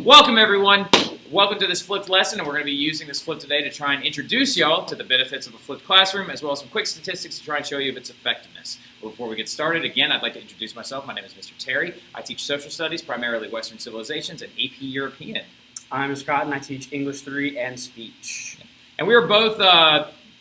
Welcome everyone. Welcome to this flipped lesson, and we're going to be using this flip today to try and introduce y'all to the benefits of a flipped classroom, as well as some quick statistics to try and show you of its effectiveness. Before we get started, again, I'd like to introduce myself. My name is Mr. Terry. I teach social studies, primarily Western civilizations, and AP European. I'm Scott, and I teach English 3 and speech. And we are both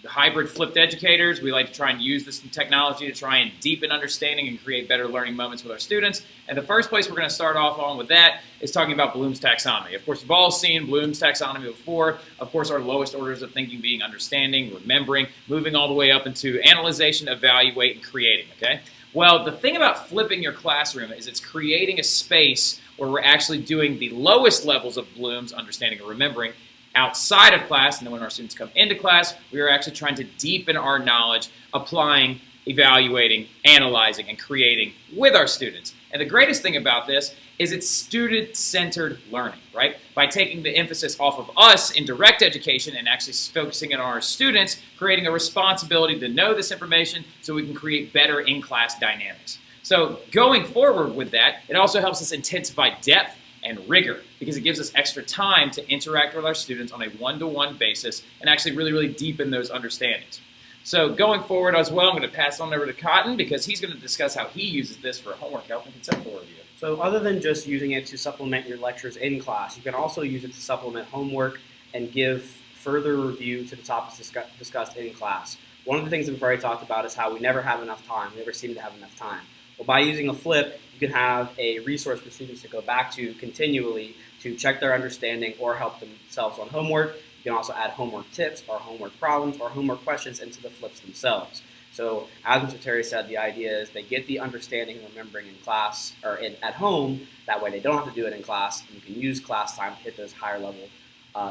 hybrid flipped educators. We like to try and use this technology to try and deepen understanding and create better learning moments with our students. And the first place we're going to start off on with that is talking about Bloom's taxonomy. Of course, we've all seen Bloom's taxonomy before. Of course, our lowest orders of thinking being understanding, remembering, moving all the way up into analyzation, evaluate, and creating, okay? Well, the thing about flipping your classroom is it's creating a space where we're actually doing the lowest levels of Bloom's understanding and remembering outside of class, and then when our students come into class, we are actually trying to deepen our knowledge, applying, evaluating, analyzing, and creating with our students. And the greatest thing about this is it's student-centered learning, right? By taking the emphasis off of us in direct education and actually focusing on our students, creating a responsibility to know this information so we can create better in-class dynamics. So going forward with that, it also helps us intensify depth and rigor, because it gives us extra time to interact with our students on a one-to-one basis and actually really deepen those understandings. So going forward as well, I'm going to pass on over to Cotton because he's going to discuss how he uses this for homework help and conceptual review. So other than just using it to supplement your lectures in class, you can also use it to supplement homework and give further review to the topics discussed in class. One of the things that we've already talked about is how we never have enough time. We never seem to have enough time. Well, by using a flip, you can have a resource for students to go back to continually to check their understanding or help themselves on homework. You can also add homework tips or homework problems or homework questions into the flips themselves. So as Mr. Terry said, the idea is they get the understanding and remembering in class or at home. That way they don't have to do it in class, and you can use class time to hit those higher level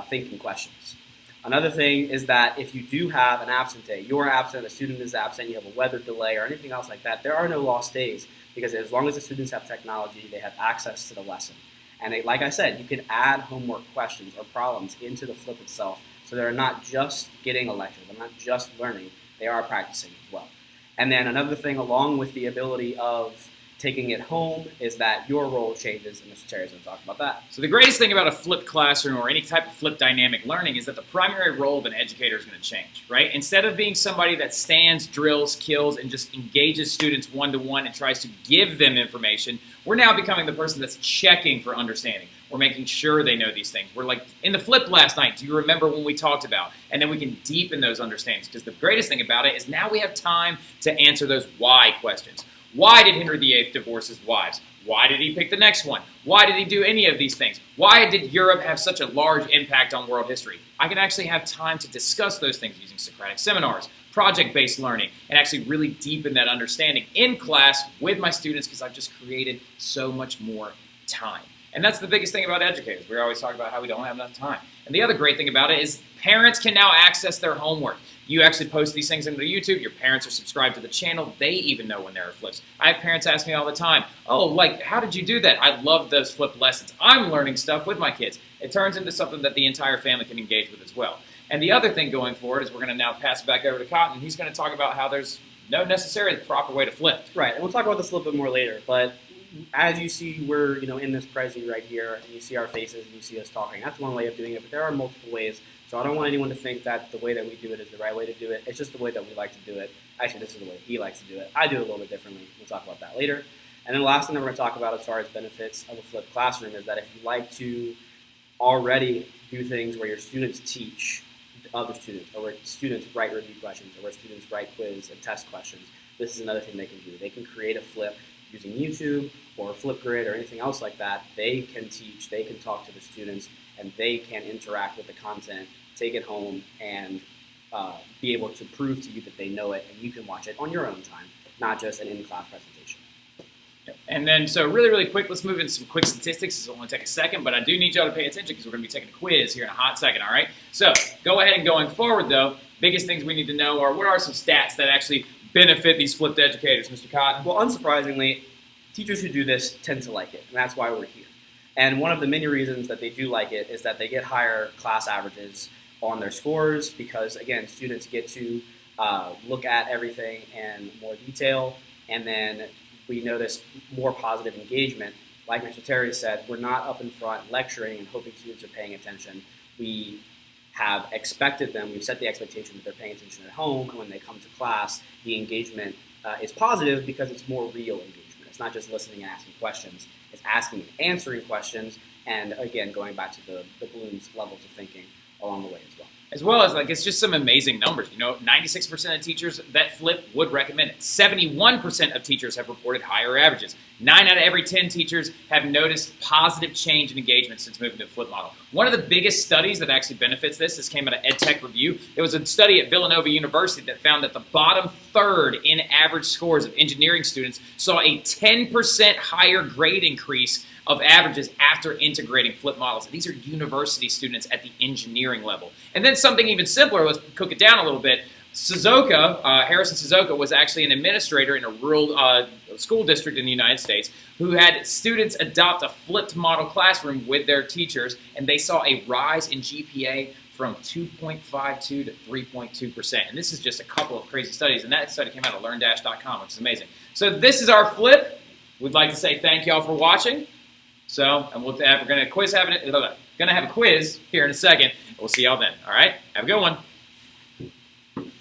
thinking questions. Another thing is that if you do have an absent day, you're absent, a student is absent, you have a weather delay or anything else like that, there are no lost days, because as long as the students have technology, they have access to the lesson. And like I said, you can add homework questions or problems into the flip itself, so they're not just getting a lecture, they're not just learning, they are practicing as well. And then another thing along with the ability of taking it home is that your role changes, and Mr. Terry's going to talk about that. So the greatest thing about a flipped classroom or any type of flipped dynamic learning is that the primary role of an educator is going to change, right? Instead of being somebody that stands, drills, kills, and just engages students one-to-one and tries to give them information, we're now becoming the person that's checking for understanding. We're making sure they know these things. We're like, in the flip last night, do you remember when we talked about? And then we can deepen those understandings, because the greatest thing about it is now we have time to answer those why questions. Why did Henry VIII divorce his wives? Why did he pick the next one? Why did he do any of these things? Why did Europe have such a large impact on world history? I can actually have time to discuss those things using Socratic seminars, project-based learning, and actually really deepen that understanding in class with my students, because I've just created so much more time. And that's the biggest thing about educators. We always talk about how we don't have enough time. And the other great thing about it is parents can now access their homework. You actually post these things into YouTube. Your parents are subscribed to the channel. They even know when there are flips. I have parents ask me all the time, oh, like, how did you do that? I love those flipped lessons. I'm learning stuff with my kids. It turns into something that the entire family can engage with as well. And the other thing going forward is we're going to now pass it back over to Cotton. He's going to talk about how there's no necessarily proper way to flip. Right, and we'll talk about this a little bit more later, but as you see, we're in this Prezi right here, and you see our faces, and you see us talking. That's one way of doing it, but there are multiple ways. So I don't want anyone to think that the way that we do it is the right way to do it. It's just the way that we like to do it. Actually, this is the way he likes to do it. I do it a little bit differently. We'll talk about that later. And then the last thing that we're going to talk about as far as benefits of a flipped classroom is that if you like to already do things where your students teach other students, or where students write review questions, or where students write quiz and test questions, this is another thing they can do. They can create a flip using YouTube or Flipgrid or anything else like that. They can teach, they can talk to the students, and they can interact with the content, take it home, and be able to prove to you that they know it, and you can watch it on your own time, not just an in-class presentation. And then, so really quick, let's move into some quick statistics. This will only take a second, but I do need y'all to pay attention because we're going to be taking a quiz here in a hot second, all right? So go ahead and going forward, though, biggest things we need to know are what are some stats that actually benefit these flipped educators, Mr. Cotton? Well, unsurprisingly, teachers who do this tend to like it, and that's why we're here. And one of the many reasons that they do like it is that they get higher class averages on their scores because, again, students get to look at everything in more detail, and then we notice more positive engagement like Mr. Terry said, we're not up in front lecturing and hoping students are paying attention. We have expected them, we've set the expectation that they're paying attention at home, and when they come to class, the engagement is positive because it's more real engagement. It's not just listening and asking questions, it's asking and answering questions, and again, going back to the Bloom's levels of thinking along the way as well. As well as, like, it's just some amazing numbers. 96% of teachers that flip would recommend it. 71% of teachers have reported higher averages. 9 out of every 10 teachers have noticed positive change in engagement since moving to the flip model. One of the biggest studies that actually benefits this came out of EdTech Review. There was a study at Villanova University that found that the bottom third in average scores of engineering students saw a 10% higher grade increase of averages after integrating flip models. And these are university students at the engineering level. And then something even simpler, let's cook it down a little bit. Harrison Suzuka was actually an administrator in a rural school district in the United States who had students adopt a flipped model classroom with their teachers, and they saw a rise in GPA from 2.52 to 3.2%. And this is just a couple of crazy studies, and that study came out of LearnDash.com, which is amazing. So this is our flip. We'd like to say thank you all for watching. And we're going to have a quiz here in a second. We'll see y'all then. All right? Have a good one.